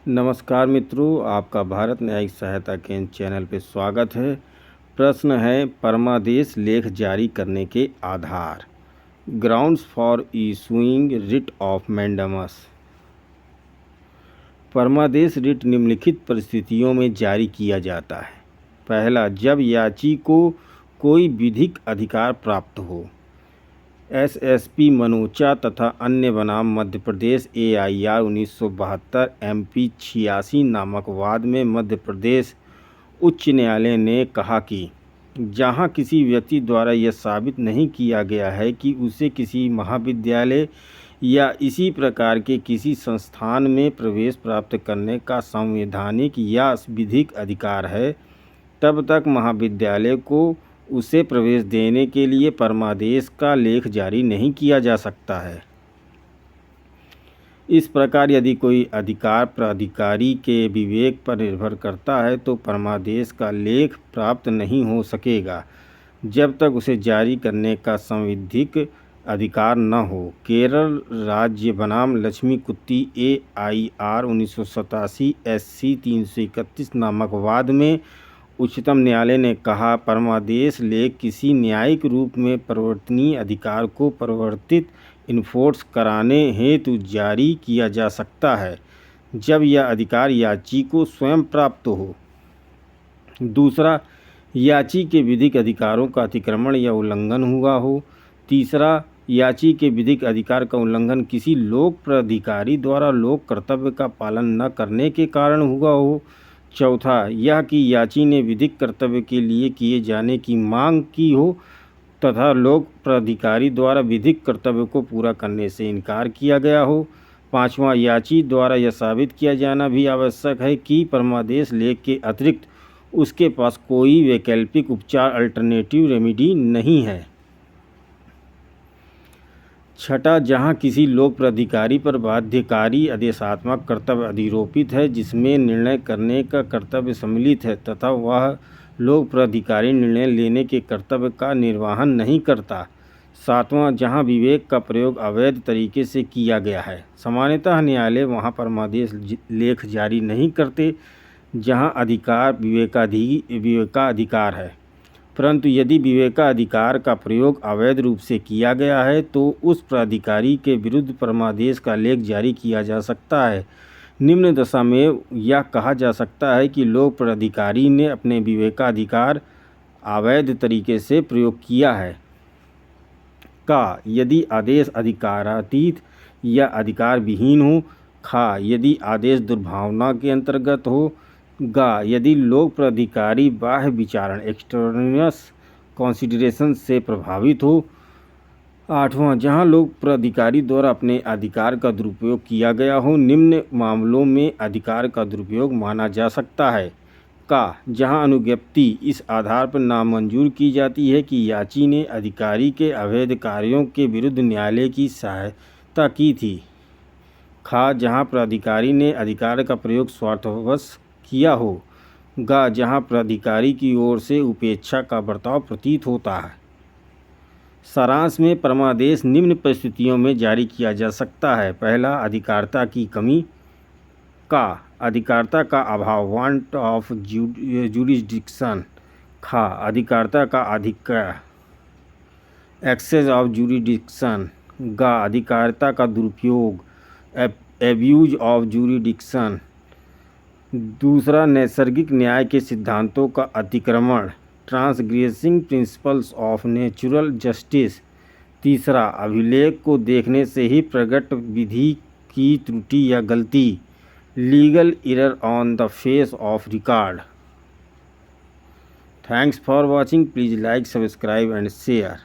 नमस्कार मित्रों, आपका भारत न्यायिक सहायता केंद्र चैनल पे स्वागत है। प्रश्न है, परमादेश लेख जारी करने के आधार। Grounds for issuing writ of mandamus. परमादेश रिट निम्नलिखित परिस्थितियों में जारी किया जाता है। पहला, जब याची को कोई विधिक अधिकार प्राप्त हो। एसएसपी मनोचा तथा अन्य बनाम मध्य प्रदेश AIR 1972 MP 86 नामक वाद में मध्य प्रदेश उच्च न्यायालय ने कहा कि जहां किसी व्यक्ति द्वारा यह साबित नहीं किया गया है कि उसे किसी महाविद्यालय या इसी प्रकार के किसी संस्थान में प्रवेश प्राप्त करने का संवैधानिक या विधिक अधिकार है, तब तक महाविद्यालय को उसे प्रवेश देने के लिए परमादेश का लेख जारी नहीं किया जा सकता है। इस प्रकार यदि कोई अधिकार प्राधिकारी के विवेक पर निर्भर करता है तो परमादेश का लेख प्राप्त नहीं हो सकेगा जब तक उसे जारी करने का संविधिक अधिकार न हो। केरल राज्य बनाम लक्ष्मी कुत्ती AIR 1987 SC 331 नामक वाद में उच्चतम न्यायालय ने कहा, परमादेश लेख किसी न्यायिक रूप में परिवर्तनीय अधिकार को परिवर्तित इन्फोर्स कराने हेतु जारी किया जा सकता है जब यह अधिकार याची को स्वयं प्राप्त हो। दूसरा, याची के विधिक अधिकारों का अतिक्रमण या उल्लंघन हुआ हो। तीसरा, याची के विधिक अधिकार का उल्लंघन किसी लोक प्राधिकारी द्वारा लोक कर्तव्य का पालन न करने के कारण हुआ हो। चौथा, यह कि याची ने विधिक कर्तव्य के लिए किए जाने की मांग की हो तथा लोक प्राधिकारी द्वारा विधिक कर्तव्य को पूरा करने से इनकार किया गया हो। पांचवा, याची द्वारा यह साबित किया जाना भी आवश्यक है कि परमादेश लेख के अतिरिक्त उसके पास कोई वैकल्पिक उपचार अल्टरनेटिव रेमेडी नहीं है। छठा, जहां किसी लोक प्राधिकारी पर बाध्यकारी आदेशात्मक कर्तव्य अधिरोपित है जिसमें निर्णय करने का कर्तव्य सम्मिलित है तथा वह लोक प्राधिकारी निर्णय लेने के कर्तव्य का निर्वहन नहीं करता। सातवां, जहां विवेक का प्रयोग अवैध तरीके से किया गया है। सामान्यतः न्यायालय वहां परमादेश लेख जारी नहीं करते जहां अधिकार विवेकाधिकार है, परंतु यदि विवेकाधिकार का प्रयोग अवैध रूप से किया गया है तो उस प्राधिकारी के विरुद्ध परमादेश का लेख जारी किया जा सकता है। निम्न दशा में यह कहा जा सकता है कि लोक प्राधिकारी ने अपने विवेकाधिकार अवैध तरीके से प्रयोग किया है। का, यदि आदेश अधिकारातीत या अधिकार विहीन हो। खा, यदि आदेश दुर्भावना के अंतर्गत हो। गा, यदि लोक प्राधिकारी बाह्य विचारण एक्सटर्नियस कॉन्सिडरेशन से प्रभावित हो। आठवां, जहां लोक प्राधिकारी द्वारा अपने अधिकार का दुरुपयोग किया गया हो। निम्न मामलों में अधिकार का दुरुपयोग माना जा सकता है। का, जहां अनुज्ञप्ति इस आधार पर नामंजूर की जाती है कि याची ने अधिकारी के अवैध कार्यों के विरुद्ध न्यायालय की सहायता की थी। खा, जहां प्राधिकारी ने अधिकार का प्रयोग स्वार्थवश किया हो। गा, जहां प्राधिकारी की ओर से उपेक्षा का बर्ताव प्रतीत होता है। सारांश में परमादेश निम्न परिस्थितियों में जारी किया जा सकता है। पहला, अधिकारिता की कमी। का, अधिकारिता का अभाव वांट ऑफ जुरिस्डिक्शन। खा, अधिकारिता का अधिकार एक्सेस ऑफ जुरिस्डिक्शन। गा, अधिकारिता का दुरुपयोग एब्यूज ऑफ जुरिस्डिक्शन। दूसरा, नैसर्गिक न्याय के सिद्धांतों का अतिक्रमण transgressing principles of natural justice. तीसरा, अभिलेख को देखने से ही प्रकट विधि की त्रुटि या गलती legal error on the face of record. Thanks for watching. Please like, subscribe and share.